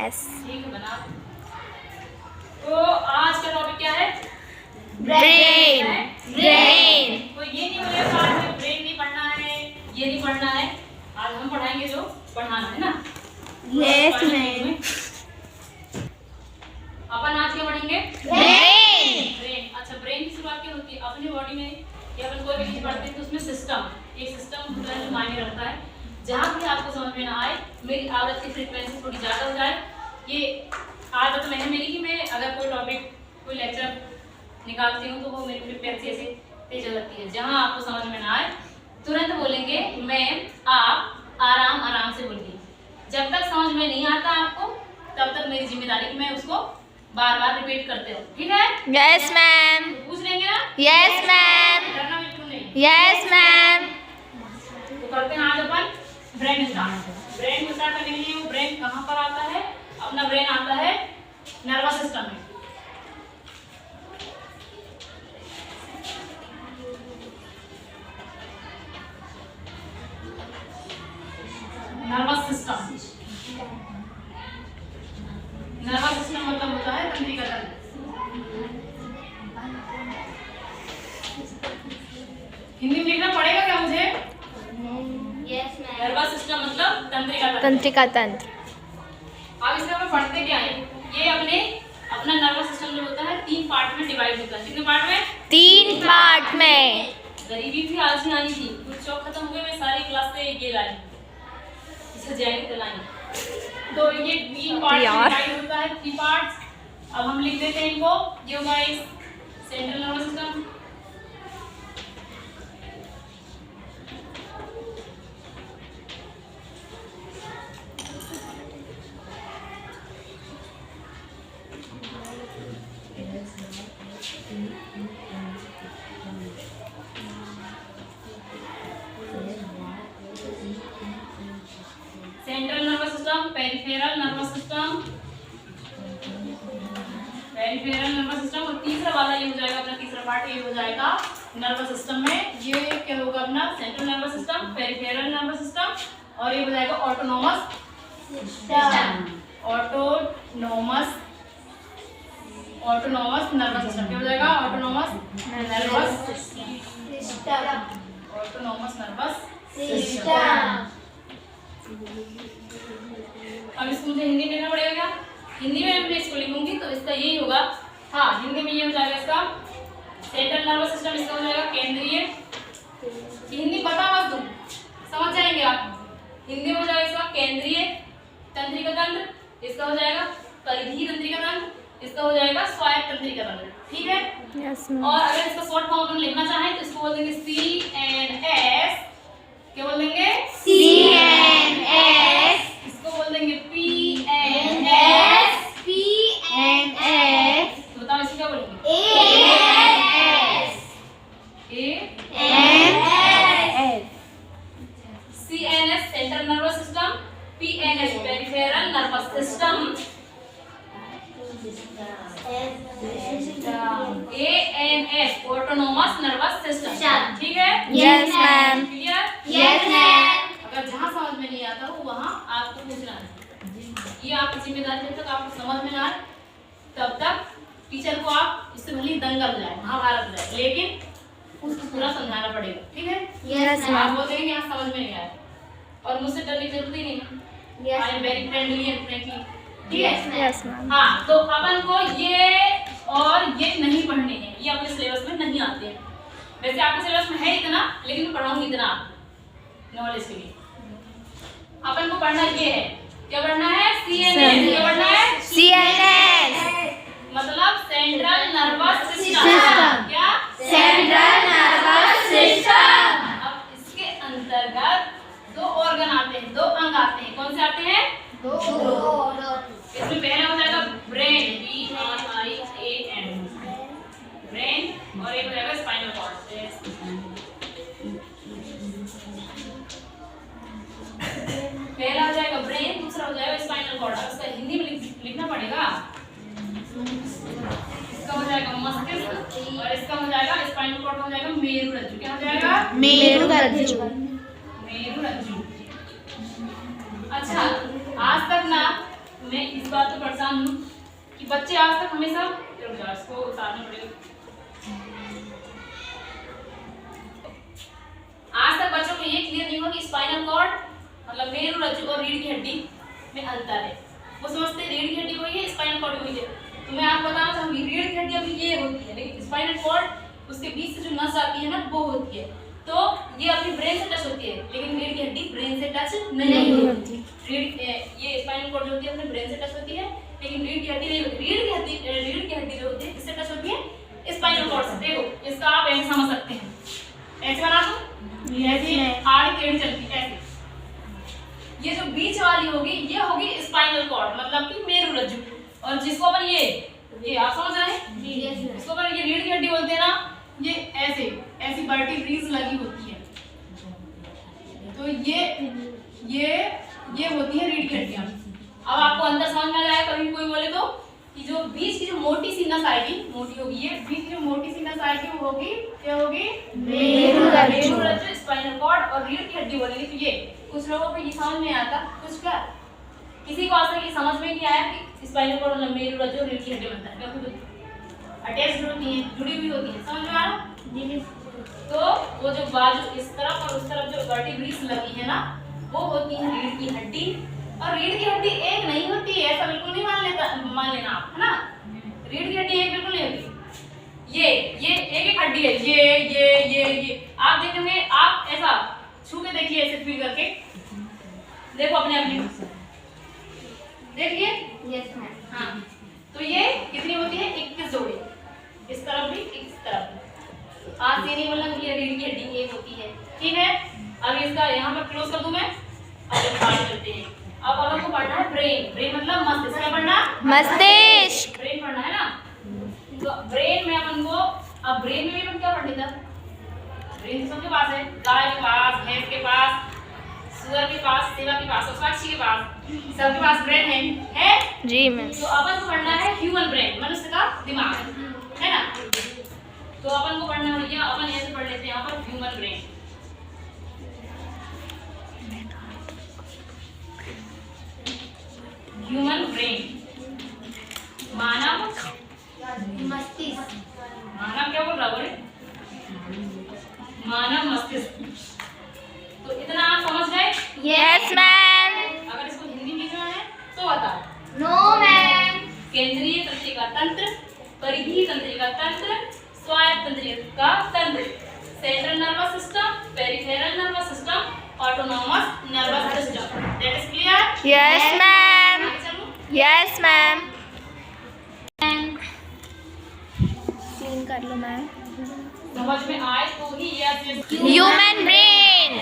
Yes. ठीक है बना। तो आज का टॉपिक क्या है? ब्रेन। ब्रेन। तो ये नहीं बोलेगा आज में ब्रेन नहीं पढ़ना है, ये नहीं पढ़ना है। आज हम पढ़ाएंगे जो पढ़ाना है ना। Yes ma'am. अपन आज क्या पढ़ेंगे? ब्रेन। ब्रेन। अच्छा, ब्रेन की शुरुआत क्या होती है? अपनी बॉडी में या अपन कोई भी चीज पढ़ते हैं तो उसमें सिस्टम, एक सिस्टम होता है जो मायने रखता है। जहाँ भी आपको समझ में ना आए, मेरी आवृत्ति फ्रीक्वेंसी थोड़ी ज़्यादा हो जाए, ये आदत मैंने मेरी कि मैं अगर कोई टॉपिक कोई लेक्चर निकालती हूँ तो वो मेरी फ्रीक्वेंसी ऐसे तेज हो जाती है। जहाँ आपको समझ में ना आए तुरंत बोलेंगे मैं, आप आराम आराम से बोलिए। जब तक समझ में नहीं आता आपको तब तक मेरी जिम्मेदारी कि मैं उसको बार बार रिपीट करते हो। ठीक है? Yes ma'am. पूछ लेंगे ना? Yes ma'am. डरना बिल्कुल नहीं। Yes ma'am. तो करते हैं आज अपन ब्रेन स्टार्ट। ब्रेन को स्टार्ट करने के लिए वो ब्रेन कहाँ पर आता है? अपना ब्रेन आता है नर्वस सिस्टम में। नर्वस सिस्टम, नर्वस सिस्टम मतलब होता है तंत्रिका तंत्र। हिंदी में लिखना पड़ेगा क्या मुझे? Yes ma'am. नर्वस सिस्टम मतलब तंत्रिका तंत्र। तंत्रिका तंत्र। अब इसमें हम पढ़ते क्या है? ये अपना नर्वस सिस्टम जो होता है 3 पार्ट में डिवाइड होता है। कितने पार्ट में? 3 पार्ट में। गरीबी भी आज ही आनी थी, कुछ शौक खत्म हो गए, मैं सारी क्लास से ये लाई इसे जाएंगे तो लाएंगे। तो ये 3 पार्ट में डिवाइड होता है, 3 पार्ट्स। अब हम लिख देते हैं इनको। ये होगा इस central nervous system, central nervous system, peripheral nervous system, peripheral nervous system. और तीसरा वाला ये हो जाएगा अपना तीसरा पार्ट, ये हो जाएगा नर्वस सिस्टम में। ये क्या होगा अपना? Central nervous system, peripheral nervous system, और ये हो जाएगा autonomous system. Autonomous nervous system क्या हो जाएगा? Autonomous nervous system. Autonomous nervous system. अब इसको मुझे हिंदी में लिखना पड़ेगा क्या? हिंदी में मैं इसको लिखूंगी तो इसका यही होगा। हाँ, हिंदी में ये हो जाएगा इसका सेंट्रल नर्वस सिस्टम, इसका हो जाएगा केंद्रीय। हिंदी पता मत तुम, समझ जाएंगे आप। हिंदी में हो जाएगा इसका केंद्रीय तंत्रिका तंत्र, इसका हो जाएगा परिधीय तंत्रिका तंत्र, इसका हो जाएगा स्वायत्त तंत्रिका तंत्र। ठीक है? Yes ma'am. और अगर इसका शॉर्ट फॉर्म अपन लिखना चाहें तो इसको बोल देंगे CNS। क्या बोल देंगे? CNS। इसको बोल देंगे PNS। PNS। तो बताओ इसको क्या बोलेंगे? ANS। CNS central nervous system, PNS peripheral nervous system, ANS autonomous nervous system. ठीक है? Yes ma'am. Clear? Yes ma'am. अगर जहाँ समझ में नहीं आता हो वहाँ आपको पूछना है। ये आपकी जिम्मेदारी, जब तक आपको समझ में ना आए तब तक टीचर को आप इससे भले दंगल हो जाए, महाभारत हो जाए, लेकिन उसको पूरा समझाना पड़ेगा। ठीक है? यस आप मैम। बोलते हैं कि यहाँ समझ में नहीं आया और मुझसे डरने की जरूरत ही नहीं है। I am very friendly and frankly. ठीक है? Yes ma'am. हाँ, तो अपन को ये और ये नहीं पढ़ने हैं, ये अपने सिलेबस में नहीं आते हैं। वैसे आपके सिलेबस में है इतना, लेकिन मैं पढ़ाऊंगी इतना नॉलेज के लिए। अपन को पढ़ना ये है, क्या पढ़ना है? CNS। क्या पढ़ना है? CNS मतलब सेंट्रल नर्वस सिस्टम। सिस्टम। क्या? Central nervous system. अब इसके अंतर्गत 2 ऑर्गन आते हैं, 2 अंग आते हैं। कौन से आते हैं? 2। इसमें पहला हो जाएगा ब्रेन, BRAIN, ब्रेन, और एक हो जाएगा स्पाइनल कॉर्ड। पहला हो जाएगा ब्रेन, दूसरा हो जाएगा स्पाइनल कॉर्ड। अब इसका हिंदी में लिखना पड़ेगा। इसका हो जाएगा मस्तिष्क और इसका हो जाएगा स्पाइनल कॉर्ड हो जाएगा मेरुरज्जु। क्या हो जाएगा? मेरुरज्जु। मेरुरज्जु। अच्छा, आज तक ना मैं इस बात पे परेशान हूँ कि बच्चे आज तक हमेशा इसको उतारना पड़ेगा। आज तक बच्चों को ये क्लियर नहीं हुआ कि स्पाइनल कॉर्ड मतलब मेरुरज्जु और रीढ़ की हड्डी में अंतर है। वो समझते हैं रीढ़ की हड्डी वही है, स्पाइनल कॉर्ड वही है। तो मैं आपको बताना चाहूंगी रीढ़ की हड्डी अभी ये होती है, लेकिन स्पाइनल कॉर्ड उसके बीच से जो नस आती है ना वो होती है। तो ये अपनी ब्रेन से टच होती है, लेकिन रीढ़ की हड्डी ब्रेन से टच नहीं होती। ये स्पाइनल कॉर्ड जो होती है अपने ब्रेन से टच होती है, लेकिन रीढ़ की हड्डी नहीं होती। रीढ़ की हड्डी जो होती है किससे टच होती है? स्पाइनल कॉर्ड से। देखो इसका आप ऐसे समझ सकते हैं, ऐसे बना दो, ऐसे आड़ टेढ़ी चलती है ऐसे। ये जो बीच वाली होगी ये होगी स्पाइनल कॉर्ड मतलब कि मेरुरज्जु, और जिसको अपन ये आप समझ रहे हैं, इसको अपन ये रीढ़ की हड्डी बोलते हैं ना, ये ऐसी वर्टिब्रेस लगी होती है। तो ये होती है रीढ़ की हड्डियां। अब आपको अंदर समझ में आ जाएगा, कभी कोई बोले तो कि जो बीच की जो मोटी सी नस आएगी, मोटी होगी, ये बीच की जो मोटी सी नस आएगी वो होगी क्या होगी? मेरुरज्जु, स्पाइनल कॉर्ड और रीढ़ की हड्डी बोलेंगे। तो ये कुछ लोगों को ये समझ में आता, कुछ क्या किसी को आज तक ये समझ में नहीं आया कि स्पाइनल कॉर्ड और मेरुरज्जु और रीढ़ की हड्डी बनता है। क्या खुद अटैच्ड होती है, जुड़ी हुई होती है, समझ में आ रहा? तो वो जो बाजू इस तरफ और उस तरफ जो वर्टिब्रेस लगी है ना वो होती है रीढ़ की हड्डी। और रीढ़ की हड्डी एक नहीं होती है, ऐसा बिल्कुल नहीं मान लेना आप, है ना? रीढ़ की हड्डी एक बिल्कुल नहीं होती। ये एक हड्डी है, ये आप देखेंगे, आप ऐसा छू के देखिए, ऐसे फील करके देखो अपने अपने देखिए। Yes ma'am. हाँ, तो ये कितनी होती है? 21 जोड़ी, इस तरफ भी इस तरफ भी। आज ये नहीं बोलना कि ये रीढ़ की हड्डी एक होती है, ठीक है? अब इसका यहाँ पर क्लोज कर दूं मैं, अब बात करते हैं। अब अपन को पढ़ना है ब्रेन मतलब मस्तिष्क। क्या पढ़ना? मस्तिष्क। ब्रेन पढ़ना है ना। तो ब्रेन में अपन को, अब ब्रेन में भी अपन क्या पढ़ लेता? ब्रेन सबके पास है, गाय के पास, भैंस के पास, सुअर के पास, सेवा के पास और साक्षी के पास, सबके पास ब्रेन है जी मैम। तो अपन को पढ़ना है ह्यूमन ब्रेन, मनुष्य का दिमाग, है ना? तो अपन को पढ़ना है, या अपन ऐसे पढ़ लेते हैं यहाँ पर ह्यूमन ब्रेन। ह्यूमन ब्रेन मानव मस्तिष्क। मानव क्या बोल रहा बोले? मानव मस्तिष्क। तो इतना आप समझ गए? Yes ma'am. अगर इसको हिंदी में लिखना है तो बताओ। No ma'am. केंद्रीय तंत्रिका तंत्र, परिधीय तंत्रिका तंत्र, स्वायत्त तंत्रिका तंत्र, central nervous system, peripheral nervous system, autonomous nervous system. That is clear? Yes ma'am. आगे चलो। Yes ma'am. सीन कर लो मैम। समझ में आए तो ही यस यस। Human brain.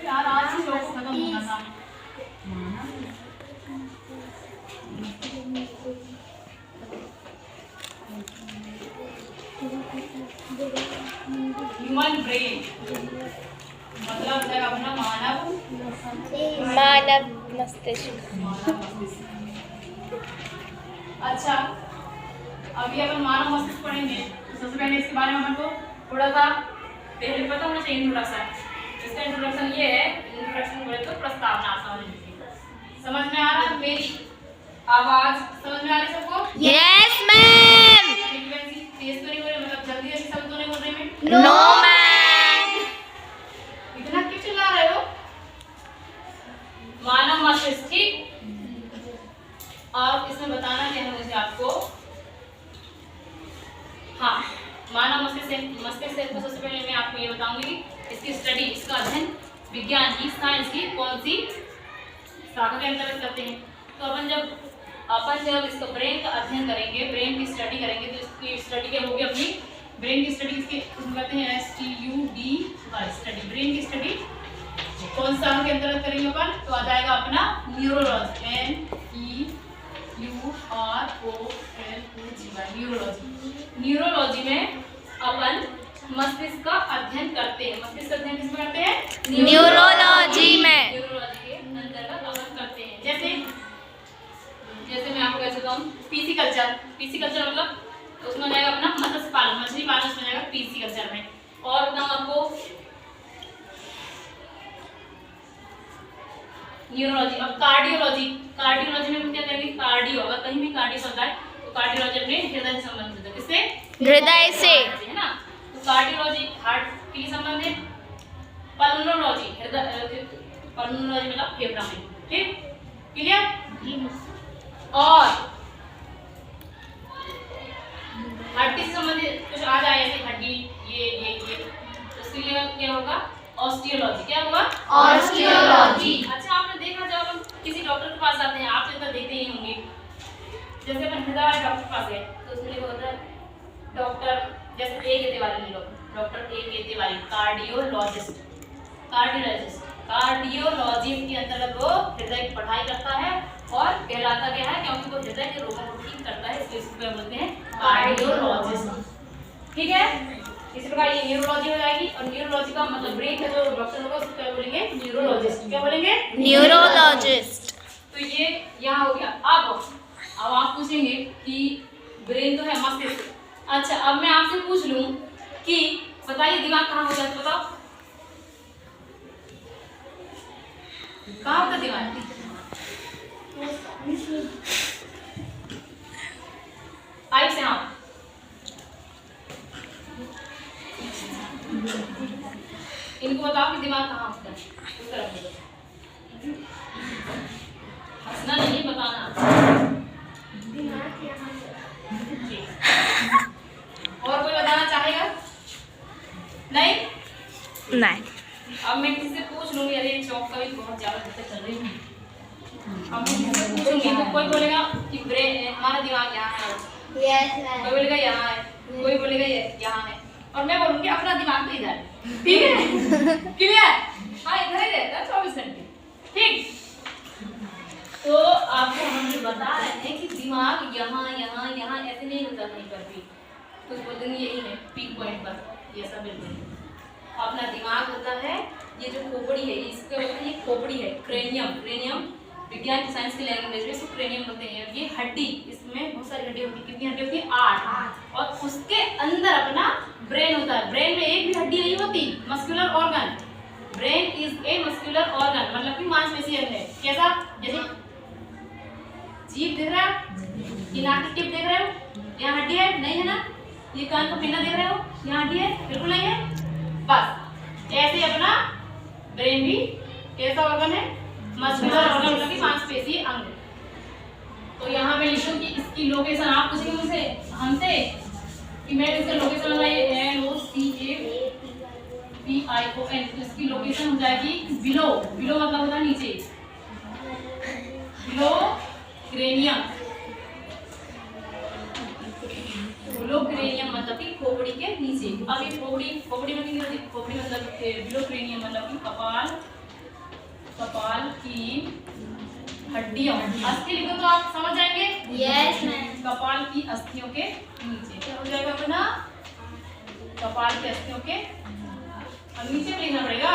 यार आज ही लोग खत्म होना था। ह्यूमन ब्रेन मतलब है अपना मानव मस्तिष्क। अच्छा, अभी अपन मानव मस्तिष्क पढ़ेंगे। सबसे पहले इसके बारे में अपन को थोड़ा सा पहले पता होना चाहिए इंट्रोडक्शन। इसका इंट्रोडक्शन ये है, इंट्रोडक्शन बोले तो प्रस्तावना। समझ में आ रहा है? मेरी आवाज समझ में आ रही सबको? Yes ma'am. फ्रीक्वेंसी तेज तो नहीं बोल रहे, मतलब जल्दी जल्दी शब्द तो नहीं बोल रहे मैं? No ma'am. इतना क्यों चिल्ला रहे हो? मानव मस्तिष्क, ठीक? और इसमें बताना क्या है मुझे आपको? हाँ, मानव मस्तिष्क से सबसे पहले मैं आपको ये बताऊंगी इसकी स्टडी, इसका अध्ययन विज्ञान की, साइंस की कौन सी शाखा के अंतर्गत करते हैं। तो अपन जब इसका ब्रेन का अध्ययन करेंगे, ब्रेन की स्टडी करेंगे, तो इसकी स्टडी क्या होगी? अपनी ब्रेन की स्टडी इसकी कहते हैं STUD स्टडी। ब्रेन की स्टडी कौन सा शाखा के अंतर्गत करेंगे अपन? तो आ जाएगा अपना न्यूरोलॉजी, न्यूरोलॉजी। न्यूरोलॉजी में अपन मस्तिष्क का अध्ययन करते हैं। मस्तिष्क का अध्ययन किसमें करते हैं? न्यूरोलॉजी में। न्यूरोलॉजी के अंतर्गत अपन करते हैं। जैसे मैं आपको कैसे बताऊं, पीसी कल्चर मतलब उसमें आ जाएगा अपना मत्स्य पालन, मछली पालन उसमें जाएगा पीसी कल्चर में। और बताऊं आपको न्यूरोलॉजी। अब कार्डियोलॉजी, कार्डियोलॉजी में हम क्या करेंगे, कार्डियो, अगर कहीं भी कार्डियो चलता है तो कार्डियोलॉजी अपने हृदय से संबंधित है। किससे? हृदय से। है ना। तो कार्डियोलॉजी हार्ट के लिए संबंधित। पल्मोनोलॉजी, हृदय, पल्मोनोलॉजी मतलब फेफड़ा में। ठीक, क्लियर। और हड्डी से संबंधित कुछ आ जाए, ऐसे हड्डी, ये तो उसके लिए क्या होगा, ऑस्टियोलॉजी। क्या होगा? ऑस्टियोलॉजी। अच्छा, आपने देखा जब हम किसी डॉक्टर के पास जाते हैं, आप तो देखते ही होंगे, जैसे अपन हृदय वाले डॉक्टर के पास गए तो उसमें लिखा होता है डॉक्टर, जैसे ए के तिवारी ले लो, डॉक्टर ए के तिवारी, कार्डियोलॉजिस्ट। कार्डियोलॉजिस्ट, कार्डियोलॉजी के अंतर्गत वो हृदय की पढ़ाई करता है और कहलाता क्या है, क्योंकि वो हृदय के रोगों को ठीक करता है, इसलिए इसको क्या बोलते हैं, कार्डियोलॉजिस्ट। ठीक है, इसी प्रकार ये न्यूरोलॉजी हो जाएगी। और न्यूरोलॉजी का मतलब ब्रेन का जो डॉक्टर होगा उसको क्या बोलेंगे, न्यूरोलॉजिस्ट। क्या बोलेंगे? न्यूरोलॉजिस्ट। तो ये यहाँ हो गया। अब आप पूछेंगे कि ब्रेन तो है, मस्तिष्क। अच्छा, अब मैं आपसे पूछ लूं कि बताइए दिमाग कहाँ होता है, बताओ कहाँ होता है दिमाग? पाइप से, हाँ, इनको बताओ कि दिमाग कहाँ होता है, उस तरफ बताओ। हंसना नहीं, बताना। और कोई बताना चाहेगा? नहीं। अब मैं किसी से पूछ लूंगी, अरे चौक का भी बहुत ज्यादा दिक्कत चल रही है, अब मैं किसी से पूछूंगी तो कोई बोलेगा कि ब्रेन, हमारा दिमाग यहाँ है, कोई बोलेगा यहाँ है, कोई बोलेगा यहाँ है, और मैं बोलूंगी अपना दिमाग तो इधर है। ठीक है, क्लियर? हाँ, इधर ही रहता है 24 घंटे। ठीक, तो आपको हम जो बता रहे हैं कि दिमाग यहाँ यहाँ यहाँ ऐसे नहीं होता कहीं पर भी, कुछ बोल देंगे यही है पीक पॉइंट पर, ये सब बिल्कुल अपना दिमाग होता है। ये जो खोपड़ी है, इसके बोलते हैं, ये खोपड़ी है, क्रेनियम। क्रेनियम विज्ञान की, साइंस की लैंग्वेज में इसको क्रेनियम बोलते हैं। ये हड्डी, इसमें बहुत सारी हड्डी होती है, कितनी हड्डी होती है? 8। और उसके अंदर अपना ब्रेन होता है। ब्रेन में एक भी हड्डी नहीं होती, muscular organ. Brain is a muscular organ, मतलब कि मांसपेशी अंग है। कैसा? जैसे जीभ देख रहे हो, ये नाक की टिप देख रहे हो, यहाँ हड्डी है? नहीं है ना। ये कान का पिन्ना देख रहे हो, यहाँ हड्डी है? बिल्कुल नहीं है। बस ऐसे अपना ब्रेन भी कैसा ऑर्गन है? मस्कुलर ऑर्गन, मतलब कि मांसपेशी अंग। तो यहाँ पे लिखूं कि इसकी लोकेशन, आप पूछेंगे मुझसे, हमसे, कि मैं इसका लोकेशन लगाइए LOCAPION, तो इसकी लोकेशन हो जाएगी बिलो। बिलो मतलब होता है नीचे, बिलो क्रेनियम। बिलो क्रेनियम मतलब कि खोपड़ी के नीचे। अब ये खोपड़ी में कितनी होती है? खोपड़ी मतलब बिलो क्रेनियम मतलब कि कपाल की हड्डियों, अस्थि लिखो तो आप समझ जाएंगे। Yes ma'am. कपाल की अस्थियों के नीचे क्या हो जाएगा अपना? कपाल की अस्थियों के, अब नीचे भी लिखना पड़ेगा,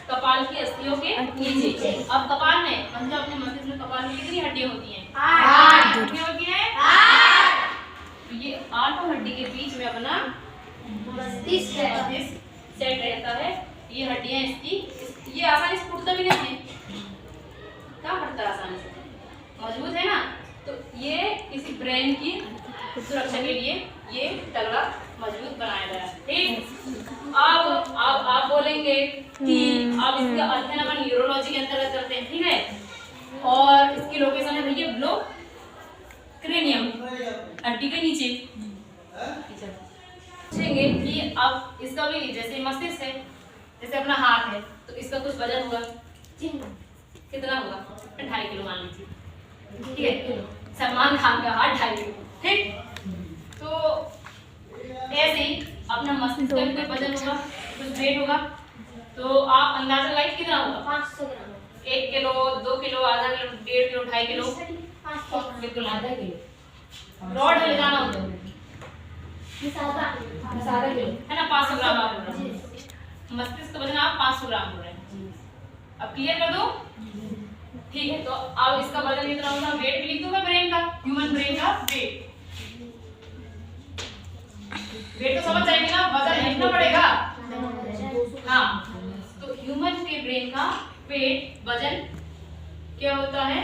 कपाल की अस्थियों के नीचे। अब कपाल में, मतलब अपने मस्तिष्क में कपाल में कितनी हड्डियां होती हैं? 8 कितनी होती हैं? 8। तो ये 8 हड्डी के बीच में अपना मस्तिष्क सेट रहता है। ये हड्डियां इसकी, ये आसानी से टूटता भी नहीं है, कहाँ फटता है, आसानी से मजबूत है ना। तो ये किसी ब्रेन की सुरक्षा के लिए ये तगड़ा मजबूत बनाया गया है। ठीक, अब आप बोलेंगे कि अब इसका अध्ययन अपन न्यूरोलॉजी के अंतर्गत करते हैं। ठीक है, और इसकी लोकेशन है भैया बिलो क्रेनियम, हड्डी के नीचे। पूछेंगे कि अब इसका भी जैसे मस्तिष्क है, जैसे अपना हाथ है, तो इसका कुछ वजन होगा, कितना होगा? 2.5 किलो मान लीजिए। ठीक है, सलमान खान का हाथ 2.5 किलो। ठीक, तो ऐसे ही अपना मस्तिष्क का भी कोई वजन होगा, कुछ वेट होगा, तो आप अंदाजा लगाइए कितना होगा? 500 ग्राम। 1 किलो, 2 किलो, आधा किलो, 1.5 किलो, 2.5 किलो, बिल्कुल आधा किलो। रॉड ले जाना होता है, आधा किलो है ना, 500 ग्राम आप मस्तिष्क का वजन आप 500 ग्राम हो रहे हैं। अब क्लियर कर दो। ठीक है, तो अब इसका वजन कितना होगा? वेट भी लिख दूंगा ब्रेन का, ह्यूमन ब्रेन का वेट। वेट तो समझ जाएंगे ना, वजन लिखना पड़ेगा। हाँ, तो ह्यूमन के ब्रेन का वेट वजन क्या होता है?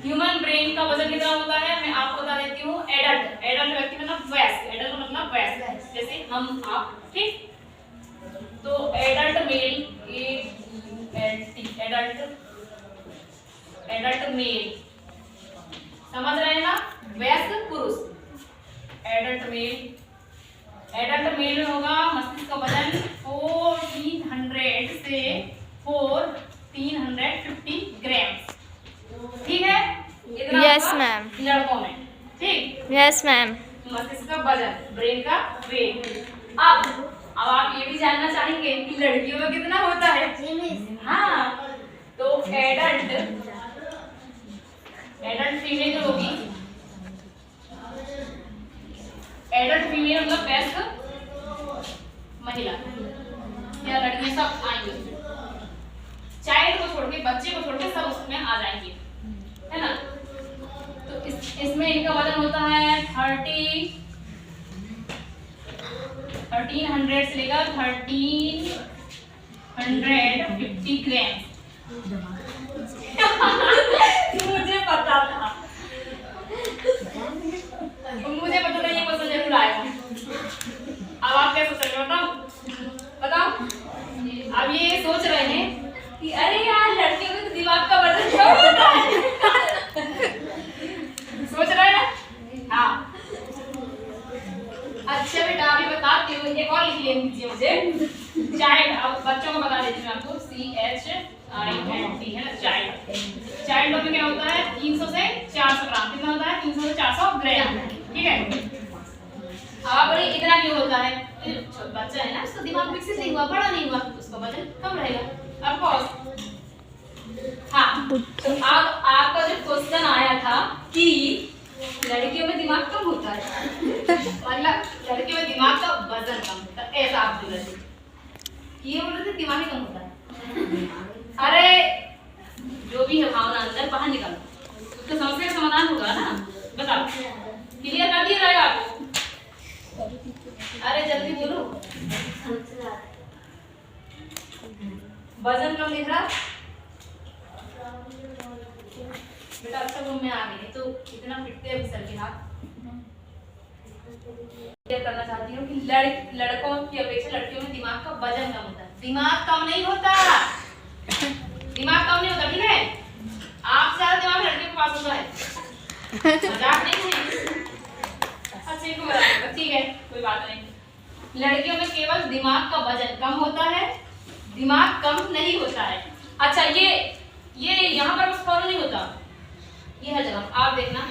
ह्यूमन ब्रेन का वजन कितना होता है मैं आपको बता देती हूँ। एडल्ट, एडल्ट व्यक्ति मतलब वयस्क, एडल्ट का मतलब वयस्क, जैसे हम आप, ठीक। तो एडल्ट मेल, एडल्ट मेल, समझ रहे हैं ना, वयस्क पुरुष। एडल्ट मेल में होगा मस्तिष्क का वजन 1400 से 350 ग्राम, ठीक है? इतना Yes, आपका ma'am. लड़कों में, ठीक। Yes ma'am. मस्तिष्क का वजन, ब्रेन का वेट। अब आप ये भी जानना चाहेंगे कि लड़कियों में कितना होता है? हाँ, तो एडल्ट फीमेल जो होगी, एडल्ट फीमेल मतलब वयस्क महिला या लड़कियां सब आएंगे। चाइल्ड को छोड़ के, बच्चे को छोड़ के सब उसमें आ जाएंगे, है ना? तो इसमें इनका वजन होता है 1300 से लेकर 1350 ग्राम। मुझे पता था, ये क्वेश्चन जरूर आएगा। अब आप क्या सोच रहे हो बताओ। अब ये सोच रहे हैं कि अरे यार लड़कियों में तो दिमाग का वजन कम होता है। सोच रहे हैं ना? हाँ, अच्छा बेटा अभी बताती हूँ, एक और लिख लीजिए मुझे। चाइल्ड, अब बच्चों को बता देती हूँ आपको, CHILD है ना, चाइल्ड। चाइल्ड में क्या होता है 300 से 400 ग्राम। कितना होता है? 300 से 400 ग्राम, ठीक है? अब बोलिए इतना क्यों होता है? छोटा बच्चा है ना, उसका दिमाग विकसित नहीं हुआ, बड़ा नहीं हुआ, उसका वजन कम रहेगा। Of course. हाँ, तो अब आपका जो क्वेश्चन आया था कि लड़कियों में दिमाग कम होता है, मतलब लड़कियों में दिमाग का वजन कम होता है, ऐसा आप बोल रहे थे। ये बोल रहे थे दिमाग ही कम होता है। अरे जो भी है भावना अंदर बाहर निकालो, उसका समस्या का समाधान होगा ना। बताओ, क्लियर कर दिया जाएगा आपको? अरे जल्दी बोलो। वजन कम दिख रहा बेटा, अच्छा रूम में आ गए तो इतना पिटते हैं सर के हाथ। क्लियर करना चाहती हूँ कि लड़कों की अपेक्षा लड़कियों में दिमाग का वजन कम होता है। दिमाग कम नहीं होता, दिमाग कम नहीं होता, ठीक है? आपसे ज्यादा दिमाग लड़कियों के पास होता है, मजाक नहीं है। अच्छे को बता, ठीक है, कोई बात नहीं। लड़कियों में केवल दिमाग का वजन कम होता है, दिमाग कम नहीं होता है। अच्छा, ये यहाँ पर बस फॉलो नहीं होता, ये हर जगह आप देखना।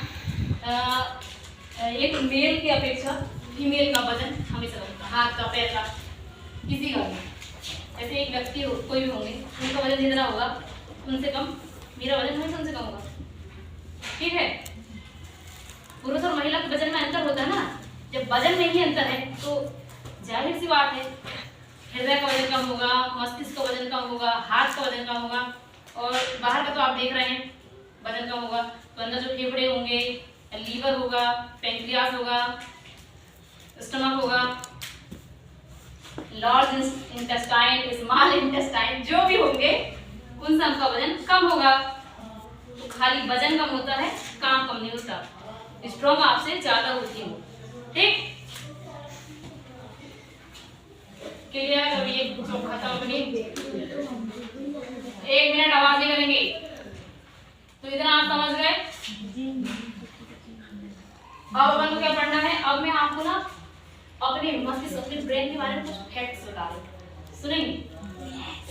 एक मेल की अपेक्षा फीमेल का वजन हमेशा होता है, हाथ का, पैर का, किसी का भी। ऐसे एक व्यक्ति कोई भी होंगे, उनका वजन जितना होगा उनसे कम, मेरा वजन हमेशा उनसे कम होगा, ठीक है? पुरुष और महिला के वजन में अंतर होता है ना। जब वजन में ही अंतर है तो जाहिर सी बात है हृदय का वजन कम होगा, मस्तिष्क का वजन कम होगा, हाथ का वजन कम होगा, और बाहर का तो आप देख रहे हैं वजन कम होगा। तो अंदर जो फेफड़े होंगे, लीवर होगा, पैंक्रियास होगा, स्टमक होगा, लार्ज इंटेस्टाइन, स्मॉल इंटेस्टाइन, जो भी होंगे उन सब का वजन कम होगा। तो खाली वजन कम होता है, काम कम नहीं होता। स्ट्रॉन्ग आपसे ज्यादा होती हूँ, ठीक? क्लियर? अभी एक खत्म अपनी, 1 मिनट आवाज नहीं करेंगे। तो इतना आप समझ गए। अब अपन को क्या पढ़ना है? अब मैं आपको ना अपने मस्तिष्क, अपने ब्रेन के बारे में कुछ फैक्ट्स बता रही, सुनेंगे?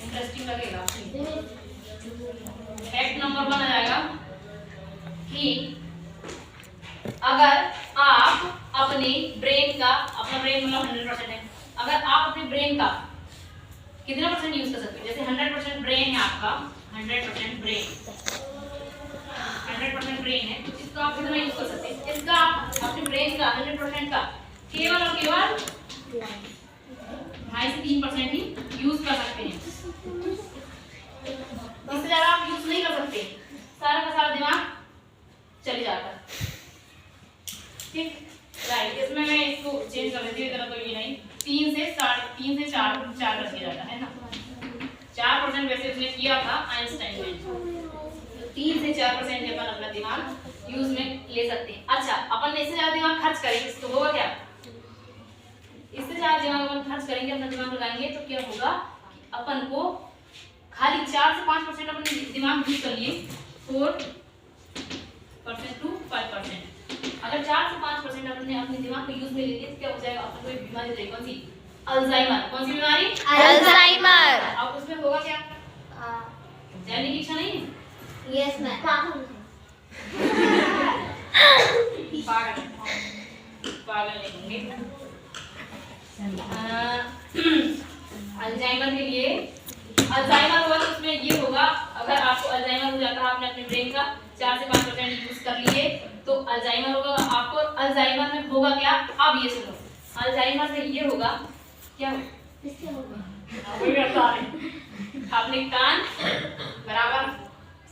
इंटरेस्टिंग लगेगा। फैक्ट नंबर 1 आ जाएगा कि अगर आप अपने ब्रेन का, अपना ब्रेन मतलब 100% है, अगर आप अपने ब्रेन का कितना % यूज कर सकते हैं? जैसे 100% ब्रेन है आपका, 100% ब्रेन है, तो इसका आप कितना यूज कर सकते हैं? इसका आप अपने ब्रेन का 100% का केवल और केवल 2.5 से 3% ही यूज कर सकते हैं। इससे ज्यादा आप यूज नहीं कर सकते, सारा का सारा दिमाग चले जाता है, ठीक? राइट, इसमें मैं इसको चेंज कर देती हूँ, इतना तो ये नहीं। 3 से 4 कर दिया जाता है ना। 4% वैसे उसने किया था आइंस्टाइन ने, तो 3 से 4% अपन अपना दिमाग यूज में ले सकते हैं। अच्छा, अपन इससे ज्यादा दिमाग खर्च करेंगे तो होगा क्या? इससे ज्यादा दिमाग अपन खर्च करेंगे, अपना दिमाग लगाएंगे तो क्या होगा कि अपन को खाली 4 से 5% अपन दिमाग यूज कर लिए, 4% to 5%। अगर 4 से 5% अपने अपने दिमाग को यूज में ले लिए तो क्या हो जाएगा? अपन को एक बीमारी हो जाएगी। कौन सी? अल्जाइमर। कौन सी बीमारी? अल्जाइमर। अब उसमें होगा क्या? जानने की इच्छा नहीं है? Yes ma'am. पागल पागल नहीं होंगे। अल्जाइमर के लिए, अल्जाइमर हुआ तो उसमें ये होगा, अगर आपको अल्जाइमर हो जाता है, आपने अपने ब्रेन का 4 से 5% यूज कर लिए तो अल्जाइमर होगा आपको। अल्जाइमर में होगा क्या? अब ये सुनो, अल्जाइमर में ये होगा क्या? अपने कान बराबर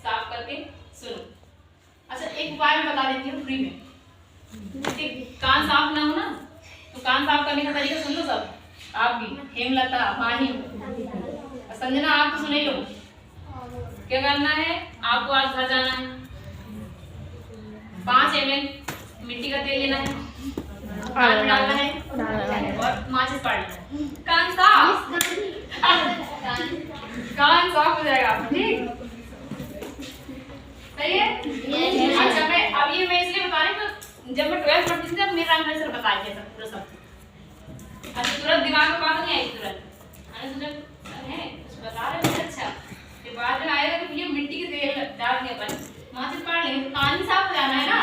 साफ करके सुनो। अच्छा, एक उपाय मैं बता देती हूँ फ्री में, कि कान साफ ना हो ना तो कान साफ करने का तरीका सुन लो सब। आप भी, हेमलता, माही, संजना, आप तो सुन ही लो। क्या करना है आपको? आज घर जाना है, 5 ml मिट्टी का तेल लेना है, कान में डालना है और माचिस पाड़ना है। कान साफ हो जाएगा आपका, ठीक? सही है? अच्छा, मैं इसलिए बता रही हूँ, जब मैं 12th पढ़ती थी तब मेरा सर बताया था पूरा सब। अच्छा, तुरंत दिमाग में बात नहीं आई तुरंत, मैंने सोचा है कुछ बता रहे हैं। अच्छा, फिर बाद में आएगा कि ये मिट्टी के तेल डालने पर माचिस पाड़ लेंगे तो कान ही साफ हो जाना है ना,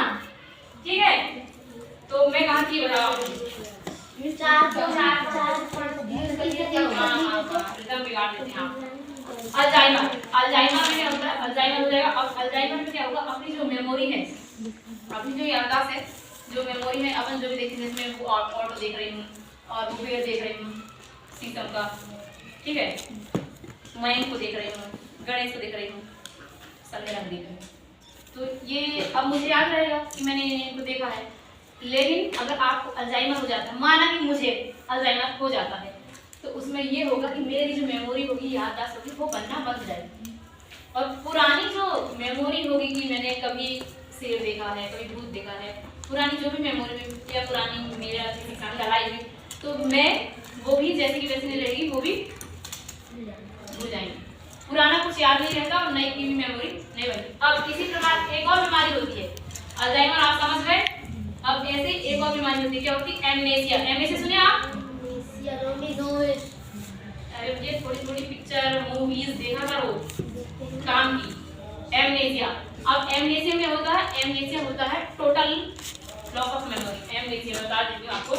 ठीक है? तो मैं कहाँ थी बताओ? रिदम बिगाड़ देते हैं आप। अल्जाइमर में क्या होता है? अल्जाइमर हो जाएगा। अब अल्जाइमर में क्या होगा? अपनी जो मेमोरी है, अपनी जो याददाश्त है, जो मेमोरी में अपन जो भी देखें, जिसमें वो ऑटो देख रही हूँ और वो पेड़ देख रही हूँ शीशम का, ठीक है, मयंक को देख रही हूँ, गणेश को देख रही हूँ, संजना को देख रही हूँ, तो ये अब मुझे याद रहेगा कि मैंने इनको देखा है। लेकिन अगर आपको अल्जाइमर हो जाता है, माना कि मुझे अल्जाइमर हो जाता है, तो उसमें ये होगा कि मेरी जो मेमोरी होगी, याददाश्त होगी, वो बनना बंद जाएगी और पुरानी जो मेमोरी होगी कि मैंने कभी शेर देखा है, कभी भूत देखा है, पुरानी जो भी मेमोरी में या पुरानी मेरा किसी का लड़ाई हुई, तो मैं वो भी जैसे कि वैसे नहीं रहेगी, वो भी भूल जाएंगे। पुराना कुछ याद नहीं रहता और नई की भी मेमोरी नहीं बनती। अब इसी प्रकार एक और बीमारी होती है अल्जाइमर, आप समझ गए? अब ऐसे एक और बीमारी होती है, क्या होती है? एमनेसिया। एमनेसिया सुने आप? अरे ये थोड़ी थोड़ी पिक्चर मूवीज देखा करो काम की। एमनेसिया, अब एमनेसिया में होता है, एमनेसिया होता है total loss of memory. Amnesia बता देती हूँ आपको।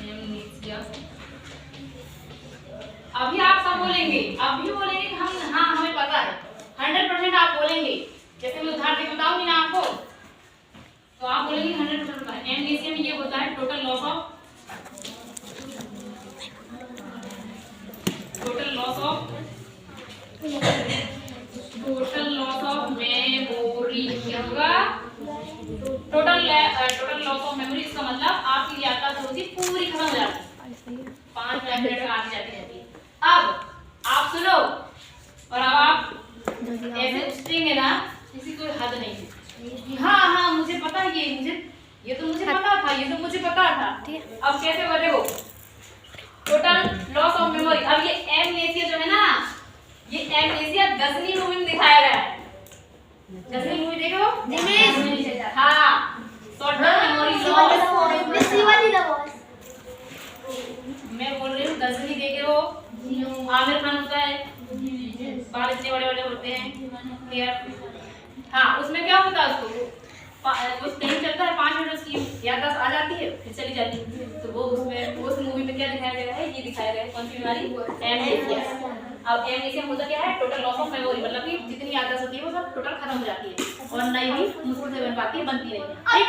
एमनेसिया अभी आप सब बोलेंगे, अभी बोलेंगे कि हम हाँ हमें पता है, 100% आप बोलेंगे। जैसे मैं उदाहरण देकर बताऊंगी ना आपको, तो आप बोलेंगे 100% पता है। एमनेसिया में ये होता है टोटल लॉस ऑफ मेमोरी। क्या होगा? Total loss of memory. इसका मतलब आपकी याददाश्त होती पूरी खत्म हो जाती है, 5 मिनट में आती जाती रहती है। अब आप सुनो और अब आप ऐसे उछलेंगे ना, किसी कोई हद नहीं है। हाँ मुझे पता है, ये तो मुझे पता था, ये तो मुझे पता था। अब कैसे बोले हो? Total loss of memory. अब ये एमनेसिया जो है ना, ये एमनेसिया गजनी मूवी में दिखाया गया है। गजनी मूवी देखे हो? हाँ, शॉर्ट टर्म मेमोरी लॉस। मैं बोल रही हूँ गजनी देखे हो? आमिर खान होता है, बाल इतने बड़े बड़े होते हैं, क्लियर? हाँ, उसमें क्या होता है? उसको वो टाइम चलता है, 5 मिनट उसकी याददाश्त आ जाती है, फिर चली जाती है। तो वो उसमें उस मूवी में क्या दिखाया गया है? ये दिखाया गया है। कौन सी बीमारी? एमनेसिया। अब एमनेसिया होता क्या है? टोटल लॉस ऑफ मेमोरी, मतलब कि जितनी याददाश्त होती है वो सब टोटल खत्म हो जाती है और नई भी मुश्किल से बन पाती है, बनती नहीं है। ठीक,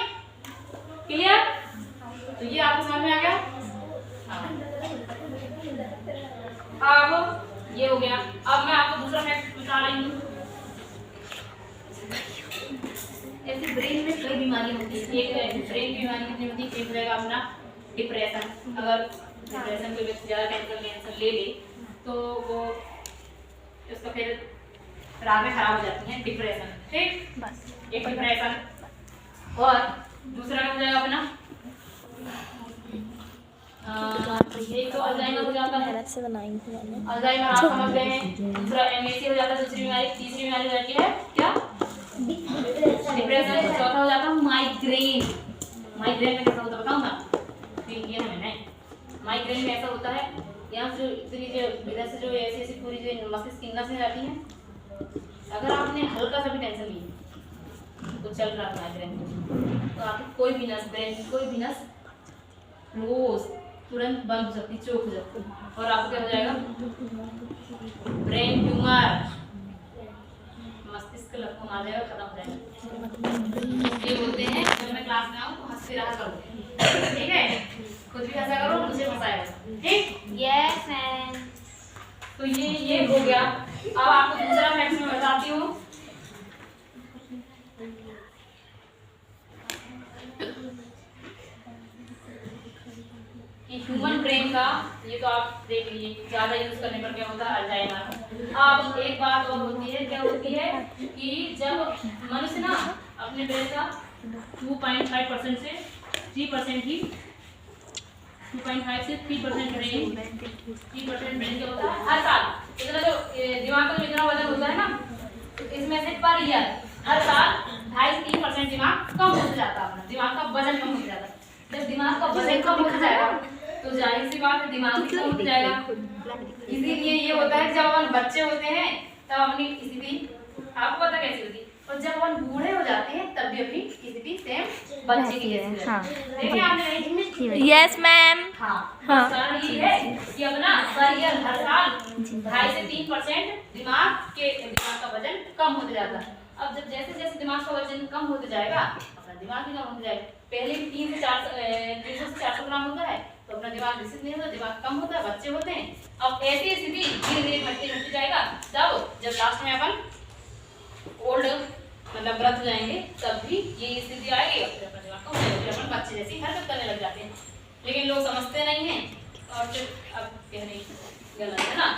क्लियर? तो ये आपको समझ में आ गया? अब ये हो गया। अब मैं आपको दूसरा फैक्ट बता रही हूँ। ऐसे ब्रेन में कई बीमारियां होती है। एक ब्रेन की बीमारी कितनी होती है? एक रहेगा अपना डिप्रेशन, अगर डिप्रेशन कोई व्यक्ति ज़्यादा टेंशन ले ले तो वो उसका फिर रातें खराब हो जाती हैं, डिप्रेशन। ठीक, बस एक डिप्रेशन। और दूसरा हो जाएगा अपना एक तो अल्जाइमर हो जाता है, अल्जाइमर आप समझ गए हैं। दूसरा एमएसी हो जाता है, दूसरी बीमारी। तीसरी बीमारी हो जाती है क्या, डिप्रेशन। चौथा हो जाता है माइग्रेन। माइग्रेन में कैसा होता है बताऊँ ना, ये मैंने माइग्रेन में ऐसा होता है, यहाँ से जो इतनी जो इधर से जो ऐसी ऐसी पूरी जो मस्तिष्क की नसें जाती हैं, अगर आपने हल्का सा भी टेंशन ली तो चल रहा है माइग्रेन तो आपकी कोई भी नस, ब्रेन की कोई भी नस रोज तुरंत बंद हो सकती, चोक हो सकती, और आपको क्या हो जाएगा, ब्रेन ट्यूमर, मस्तिष्क लकवा मार जाएगा, खत्म हो जाएगा। ये बोलते हैं जब मैं क्लास में आऊँ तो हंसते रहा करो, ठीक है, खुद भी हंसा करो, मुझे हंसाएगा, ठीक। Yes ma'am. तो ये हो गया। अब आपको दूसरा फैक्ट में बताती हूँ। ह्यूमन ब्रेन का, ये तो आप देख लीजिए, ज्यादा यूज करने पर क्या होता है, अल्जाइमर। अब एक बात और होती है, क्या होती है कि जब मनुष्य ना अपने ब्रेन का 2.5% से 3% ही, 2.5 से 3% ब्रेन, 3% ब्रेन क्या होता है हर साल। इतना जो दिमाग का जो इतना वजन होता है ना, तो इसमें से पर ईयर हर साल 2.5-3% दिमाग कम होता जाता है, अपना दिमाग का वजन कम होता जाता है। जब दिमाग का वजन कम हो जाएगा तो जाहिर सी बात है दिमाग भी कम हो जाएगा। इसीलिए ये होता है जब अपन बच्चे होते हैं तब अपनी स्थिति आपको पता कैसी होती है, और जब अपन बूढ़े हो जाते हैं तब भी अपनी स्थिति सेम बच्चे की जैसी रहती है। देखिए आपने यस मैम। हाँ, कारण ये है कि अपना पर ईयर हर साल 2.5 से 3% दिमाग का वजन कम होते जाता है। अब जब जैसे जैसे दिमाग का वजन कम होते जाएगा अपना दिमाग भी कम होते जाएगा। पहले भी 300 से 400 ग्राम होता है तो अपना दिमाग विकसित नहीं होता, दिमाग कम होता है, बच्चे होते हैं। अब ऐसी स्थिति धीरे धीरे घटते जाएगा, जब लास्ट में अपन ओल्ड मतलब वृद्ध हो जाएंगे तब भी ये स्थिति आएगी, अपना दिमाग कम हो जाएगा, फिर अपन बच्चे जैसी हरकत करने लग जाते हैं। लेकिन लोग समझते नहीं हैं और फिर अब कहने गलत है ना,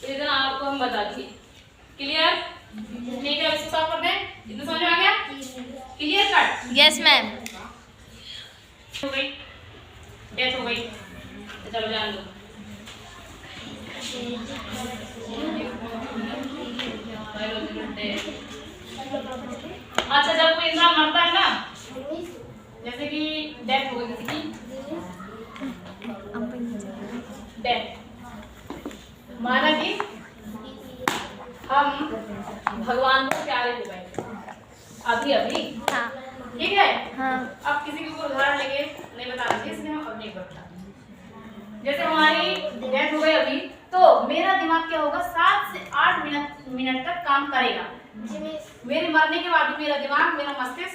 तो इतना आपको हम बता दिए। क्लियर? ठीक है, इसको सॉल्व करते हैं। इतना समझ में आ गया? Clear cut? Yes ma'am. हो गई, डेथ हो गई, तो चलो जान दो। अच्छा, जब कोई इंसान मरता है ना, जैसे कि डेथ हो गई किसी की, डेथ माना कि हम भगवान को प्यारे हो गए अभी अभी, हाँ ठीक है। हाँ। अब किसी के ऊपर उदाहरण लेके नहीं बताना चाहिए, इसलिए हम अब नहीं बता। जैसे हमारी डेथ हो गई अभी, तो मेरा दिमाग क्या होगा, 7 से 8 मिनट तक काम करेगा। मेरे मरने के बाद भी मेरा दिमाग, मेरा मस्तिष्क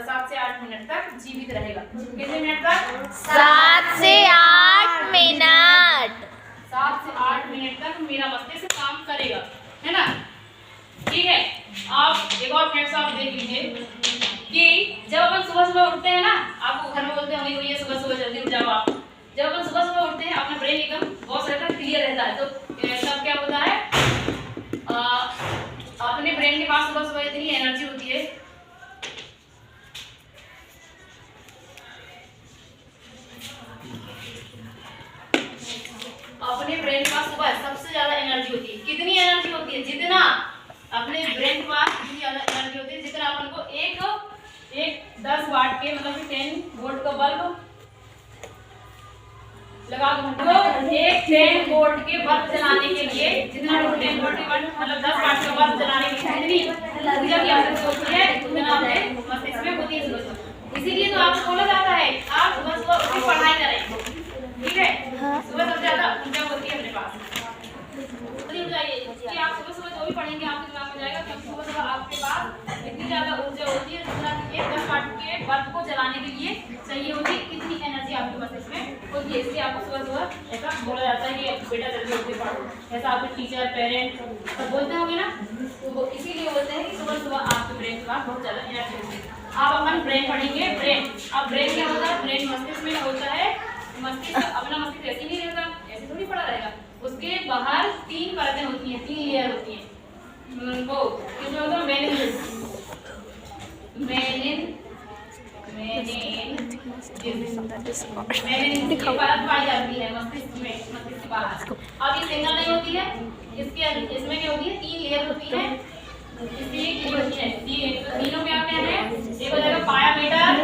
7 से 8 मिनट तक जीवित रहेगा। कितने मिनट तक? 7 से 8 मिनट। 7 से 8 मिनट तक मेरा मस्तिष्क काम करेगा, है ना। ठीक है, आप एक और फैक्ट आप देख लीजिए कि जब अपन सुबह सुबह उठते हैं ना, आपको घर में बोलते हैं भैया सुबह सुबह जल्दी उठ जाओ आप। जब अपन सुबह सुबह उठते हैं अपना ब्रेन एकदम बहुत रहता है, क्लियर रहता है, तो तब क्या होता है, अपने ब्रेन के पास सुबह सुबह इतनी एनर्जी होती है, अपने ब्रेन के पास सुबह सबसे ज्यादा एनर्जी होती है। कितनी एनर्जी होती है? जितना अपने ब्रेन के पास इतनी ज्यादा एनर्जी होती है जितना अपन को एक 10 वाट के मतलब कि 10 वोल्ट का बल्ब लगा दो, एक 10 वोल्ट के बल्ब जलाने के लिए जितना 10 वोल्ट के बल्ब मतलब 10 वाट का बल्ब जलाने के लिए जितनी ऊर्जा की आवश्यकता होती है उतना अपने मस्तिष्क में होती है। इसीलिए तो आपको बोला जाता है आप सुबह सुबह उठ के पढ़ाई करें, ठीक है। सुबह सबसे ज्यादा ऊर्जा होती है अपने पास, नहीं जाइए कि आप सुबह सुबह जो भी पढ़ेंगे आपके दिमाग में जाएगा, क्योंकि सुबह सुबह आपके पास इतनी ज्यादा ऊर्जा होती है जितना कि एक 10 वाट के बल्ब को जलाने के लिए चाहिए होती है, इतनी एनर्जी आपके पास इसमें होती है। इसलिए आपको सुबह सुबह ऐसा बोला जाता है कि बेटा जल्दी उठ के पढ़ो, ऐसा आपके टीचर पेरेंट सब बोलते होंगे ना, तो वो इसीलिए बोलते हैं कि सुबह सुबह आपके ब्रेन के पास बहुत ज्यादा एनर्जी होती है। आप अपन ब्रेन पढ़ेंगे, ब्रेन, अब ब्रेन क्या होता है, ब्रेन मस्तिष्क में होता है मस्तिष्क अपना मस्तिष्क ऐसे नहीं रहता, ऐसे थोड़ी पड़ा रहेगा। उसके बाहर 3 परतें होती हैं, 3 लेयर होती हैं। वो किसमें होता है? मेनिनजिस की परत पाई जाती है मस्तिष्क में, मस्तिष्क के बाहर। अब ये सिंगल नहीं होती है, इसमें क्या होती है? 3 लेयर होती है, इसलिए ये होती है। तीनों क्या कहते हैं? एक हो जाएगा पाया मेटर,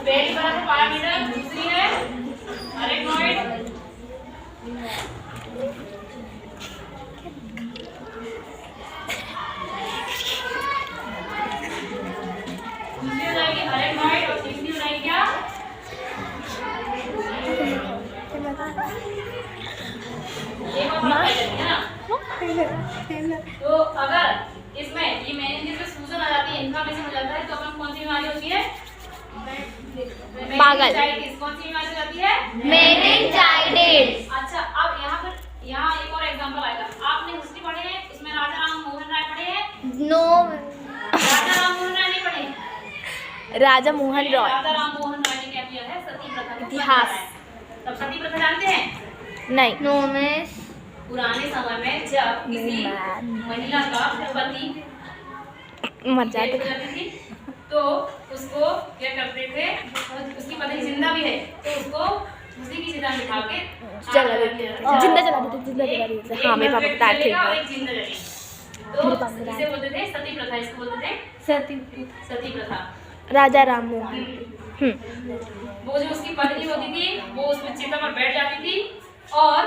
पहली परत है पाया मेटर, दूसरी है अरेक्नॉइड, दूसरी हो जाएगी अरेक्नॉइड और तीसरी हो जाएगी क्या? एक और परत पाई जाती है ना। तो अगर इसमें ये मेनिनजिस में सूजन आ जाती है, इन्फ्लेमेशन हो जाता है, तो अपन कौन सी बीमारी होती है? मेनिंजाइटिस। कौन सी बीमारी हो जाती है? मेनिंजाइटिस। अच्छा, अब यहाँ एक और एग्जांपल आएगा। आपने हिस्ट्री पढ़े हैं, उसमें राजा राम मोहन राय पढ़े हैं? नो। राजा राम मोहन राय नहीं पढ़े? राजा मोहन रॉय। राजा राम मोहन राय ने क्या किया है? सती प्रथा को इतिहास। तब सती प्रथा जानते हैं? नहीं। No miss. पुराने समय में जब किसी महिला का पति मर जाते थी, तो उसको क्या करते थे? उसकी पत्नी जिंदा भी है तो उसको उसी की चिता बिठा के जला देते, जिंदा जला देते। हाँ, मेरे पापा बताए थे। तो इसे बोलते थे सती प्रथा, इसको बोलते थे सती प्रथा। राजा राम मोहन। वो जो उसकी पत्नी होती थी, वो उसमें चिता पर बैठ जाती थी और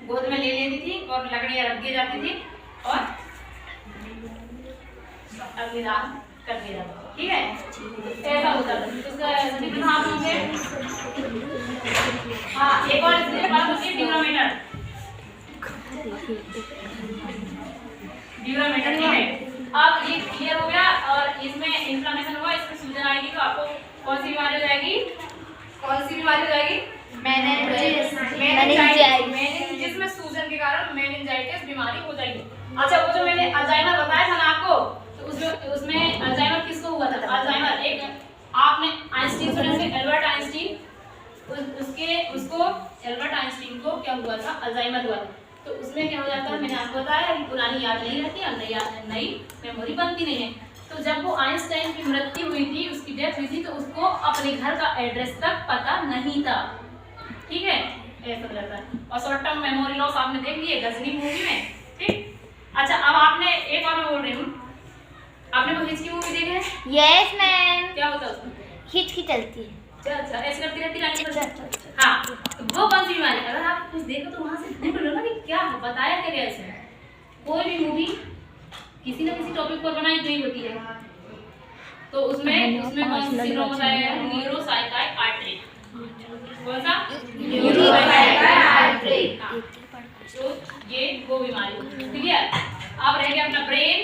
गोद में ले लेती थी और लकड़ियां रख दी जाती थी और अग्निदाह कर दिया जाता था। ठीक है, ऐसा होता था। इसका सभी प्रथा आप होंगे। हाँ, एक और इसमें बात होती है ड्यूरामीटर। ठीक है। अब ये क्लियर हो गया और इसमें इन्फ्लेमेशन हुआ, इसमें सूजन आएगी तो आपको कौन सी बीमारी हो जाएगी? मेनिंजाइटिस में सूजन के कारण मेनिंजाइटिस बीमारी हो जाएगी। अच्छा, वो जो मैंने अल्जाइमर बताया था ना आपको, तो उसमें अल्जाइमर किसको हुआ था? अल्जाइमर एक आपने आइंस्टीन सुने होंगे, एल्बर्ट आइंस्टीन। उसको एल्बर्ट आइंस्टीन को क्या हुआ था? अल्जाइमर हुआ था। तो उसमें क्या हो जाता है? मैंने आपको बताया कि पुरानी याद नहीं रहती और नई मेमोरी बनती नहीं है। तो जब वो आइंस्टाइन की मृत्यु हुई थी, उसकी डेथ हुई थी, तो उसको अपने घर का एड्रेस तक पता नहीं था। ठीक है, ऐसा हो जाता है। और शॉर्ट टर्म मेमोरी लॉस आपने देख लिए गजनी मूवी में। ठीक। अच्छा, अब आपने एक और मैं बोल रही हूँ, आपने वो हिच की मूवी देखी है? Yes ma'am. क्या होता है उसमें? हिच की चलती है। अच्छा, ऐसे करती रहती रानी। हाँ, तो वो कौन सी बीमारी? अगर आप कुछ देखो तो वहां से ढूंढ लो ना कि क्या बताया क्या गया इसमें। कोई भी मूवी किसी ना किसी टॉपिक पर बनाई गई होती है, तो उसमें कौन सी सिंड्रोम बताया है? न्यूरोसाइकाइट्रिक। कौन सा? न्यूरोसाइकाइट्रिक। तो ये वो बीमारी। क्लियर? अब रह गया अपना ब्रेन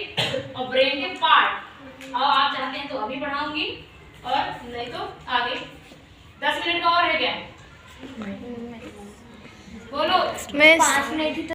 और ब्रेन के पार्ट। अब आप चाहते हैं तो अभी पढ़ाऊंगी और नहीं तो आगे। 10 मिनट का और है क्या? बोलो। 5 मिनट।